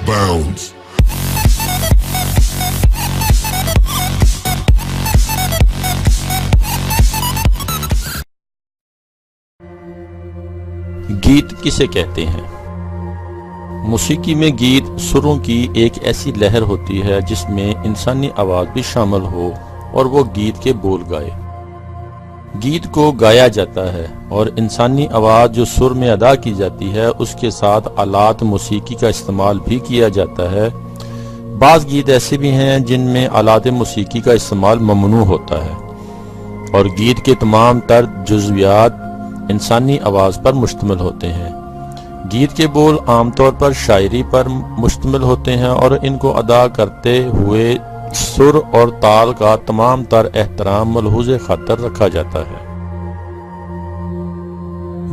bounds. گیت کسے کہتے ہیں؟ موسیقی میں گیت سروں کی ایک ایسی لہر ہوتی ہے جس میں انسانی آواز بھی شامل ہو اور وہ گیت کے بول گائے۔ گیت کو گایا جاتا ہے اور انسانی آواز جو سر میں ادا کی جاتی ہے اس کے ساتھ آلات موسیقی کا استعمال بھی کیا جاتا ہے۔ بعض گیت ایسے بھی ہیں جن میں آلات موسیقی کا استعمال ممنوع ہوتا ہے اور گیت کے تمام تر جزویات انسانی آواز پر مشتمل ہوتے ہیں۔ گیت کے بول عام طور پر شاعری پر مشتمل ہوتے ہیں اور ان کو ادا کرتے ہوئے سر اور تال کا تمام تر احترام ملحوظ خاطر رکھا جاتا ہے۔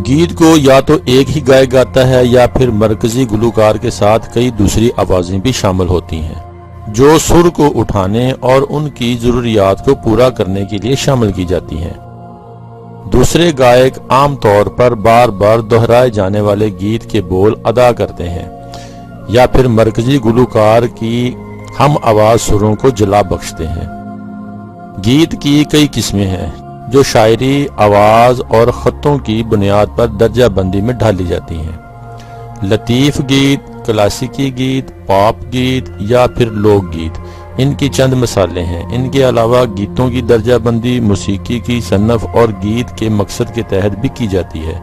گیت کو یا تو ایک ہی گائے گاتا ہے یا پھر مرکزی گلوکار کے ساتھ کئی دوسری آوازیں بھی شامل ہوتی ہیں جو سر کو اٹھانے اور ان کی ضروریات کو پورا کرنے کے لیے شامل کی جاتی ہیں۔ دوسرے گائک عام طور پر بار بار دہرائے جانے والے گیت کے بول ادا کرتے ہیں یا پھر مرکزی گلوکار کی ہم آواز سروں کو جلا بخشتے ہیں۔ گیت کی کئی قسمیں ہیں جو شاعری، آواز اور خطوں کی بنیاد پر درجہ بندی میں ڈھالی جاتی ہیں۔ لطیف گیت، کلاسیکی گیت، پاپ گیت یا پھر لوک گیت ان کی چند مثالیں ہیں۔ ان کے علاوہ گیتوں کی درجہ بندی موسیقی کی صنف اور گیت کے مقصد کے تحت بھی کی جاتی ہے،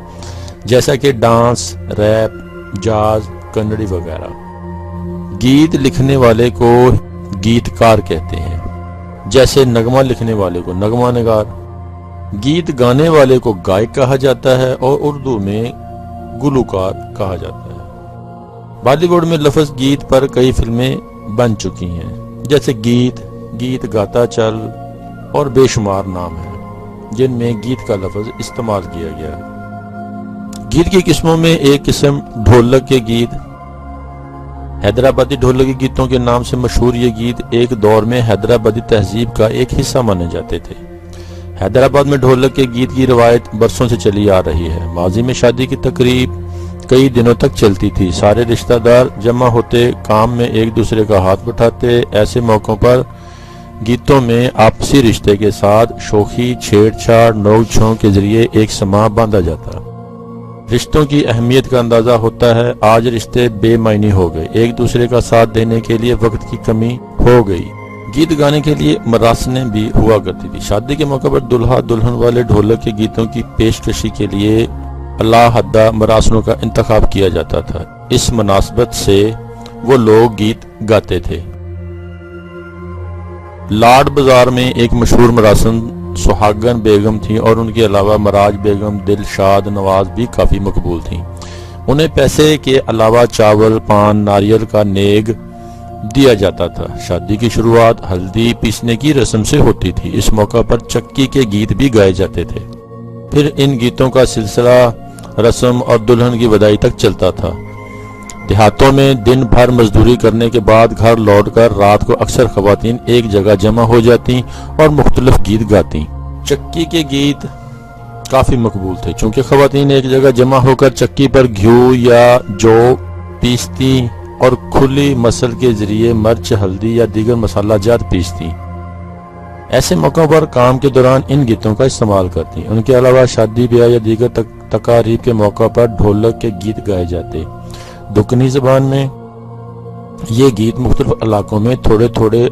جیسا کہ ڈانس، ریپ، جاز، کنڑی وغیرہ۔ گیت لکھنے والے کو گیت کار کہتے ہیں، جیسے نغمہ لکھنے والے کو نغمہ نگار۔ گیت گانے والے کو گائک کہا جاتا ہے اور اردو میں گلوکار کہا جاتا ہے۔ بالی ووڈ میں لفظ گیت پر کئی فلمیں بن چکی ہیں، جیسے گیت، گیت گاتا چل اور بے شمار نام ہیں جن میں گیت کا لفظ استعمال کیا گیا ہے۔ گیت کی قسموں میں ایک قسم ڈھولک کے گیت۔ حیدرآبادی ڈھولکی گیتوں کے نام سے مشہور یہ گیت ایک دور میں حیدرآبادی تہذیب کا ایک حصہ مانے جاتے تھے۔ حیدرآباد میں ڈھولک کے گیت کی روایت برسوں سے چلی آ رہی ہے۔ ماضی میں شادی کی تقریب کئی دنوں تک چلتی تھی، سارے رشتہ دار جمع ہوتے، کام میں ایک دوسرے کا ہاتھ بٹھاتے۔ ایسے موقعوں پر گیتوں میں آپسی رشتے کے ساتھ شوخی، چھیڑ چھاڑ، نوک جھونک کے ذریعے ایک سماں باندھا جاتا۔ رشتوں کی اہمیت کا اندازہ ہوتا ہے۔ آج رشتے بے معنی ہو گئے، ایک دوسرے کا ساتھ دینے کے لیے وقت کی کمی ہو گئی۔ گیت گانے کے لیے مراسمیں بھی ہوا کرتی تھی۔ شادی کے موقع پر دلہا دلہن والے ڈھولک کے گیتوں کی پیشکشی کے لیے علیحدہ مراسموں کا انتخاب کیا جاتا تھا۔ اس مناسبت سے وہ لوگ گیت گاتے تھے۔ لاڈ بازار میں ایک مشہور مراسم سہاگن بیگم تھیں اور ان کے علاوہ مراج بیگم، دلشاد نواز بھی کافی مقبول تھیں۔ انہیں پیسے کے علاوہ چاول، پان، ناریل کا نیگ دیا جاتا تھا۔ شادی کی شروعات ہلدی پیسنے کی رسم سے ہوتی تھی۔ اس موقع پر چکی کے گیت بھی گائے جاتے تھے۔ پھر ان گیتوں کا سلسلہ رسم اور دلہن کی وداعی تک چلتا تھا۔ دیہاتوں میں دن بھر مزدوری کرنے کے بعد گھر لوٹ کر رات کو اکثر خواتین ایک جگہ جمع ہو جاتی اور مختلف گیت گاتی۔ چکی کے گیت کافی مقبول تھے چونکہ خواتین ایک جگہ جمع ہو کر چکی پر گھیو یا جو پیستی اور کھلی مسل کے ذریعے مرچ، ہلدی یا دیگر مسالہ جات پیستی۔ ایسے موقعوں پر کام کے دوران ان گیتوں کا استعمال کرتی۔ ان کے علاوہ شادی بیاہ یا دیگر تقاریب کے موقع پر ڈھولک کے گیت گائے جاتے۔ دکنی زبان میں یہ گیت مختلف علاقوں میں تھوڑے تھوڑے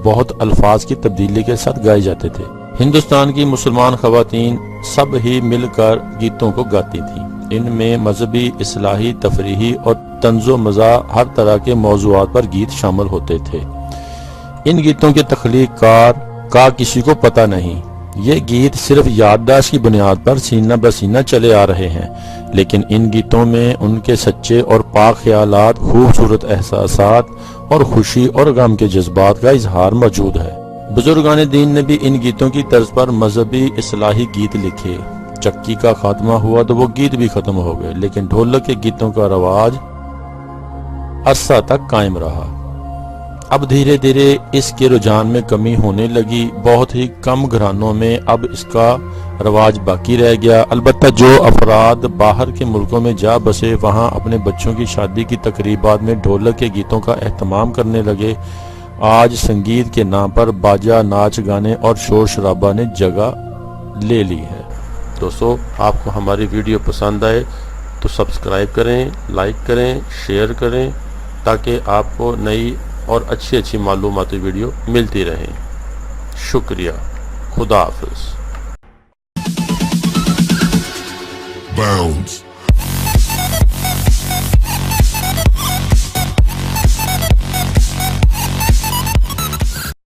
بہت الفاظ کی تبدیلی کے ساتھ گائے جاتے تھے۔ ہندوستان کی مسلمان خواتین سب ہی مل کر گیتوں کو گاتی تھیں۔ ان میں مذہبی، اصلاحی، تفریحی اور طنز و مزاح ہر طرح کے موضوعات پر گیت شامل ہوتے تھے۔ ان گیتوں کے تخلیق کار کا کسی کو پتہ نہیں۔ یہ گیت صرف یادداشت کی بنیاد پر سینہ بسینہ چلے آ رہے ہیں، لیکن ان گیتوں میں ان کے سچے اور پاک خیالات، خوبصورت احساسات اور خوشی اور غم کے جذبات کا اظہار موجود ہے۔ بزرگان دین نے بھی ان گیتوں کی طرز پر مذہبی اصلاحی گیت لکھے۔ چکی کا خاتمہ ہوا تو وہ گیت بھی ختم ہو گئے، لیکن ڈھولک کے گیتوں کا رواج عرصہ تک قائم رہا۔ اب دھیرے دھیرے اس کے رجحان میں کمی ہونے لگی، بہت ہی کم گھرانوں میں اب اس کا رواج باقی رہ گیا۔ البتہ جو افراد باہر کے ملکوں میں جا بسے وہاں اپنے بچوں کی شادی کی تقریبات میں ڈھولک کے گیتوں کا اہتمام کرنے لگے۔ آج سنگیت کے نام پر باجا، ناچ گانے اور شور شرابہ نے جگہ لے لی ہے۔ دوستو، آپ کو ہماری ویڈیو پسند آئے تو سبسکرائب کریں، لائک کریں، شیئر کریں تاکہ آپ کو نئی اور اچھی معلوماتی ویڈیو ملتی رہیں۔ شکریہ، خدا حافظ۔ Bounds.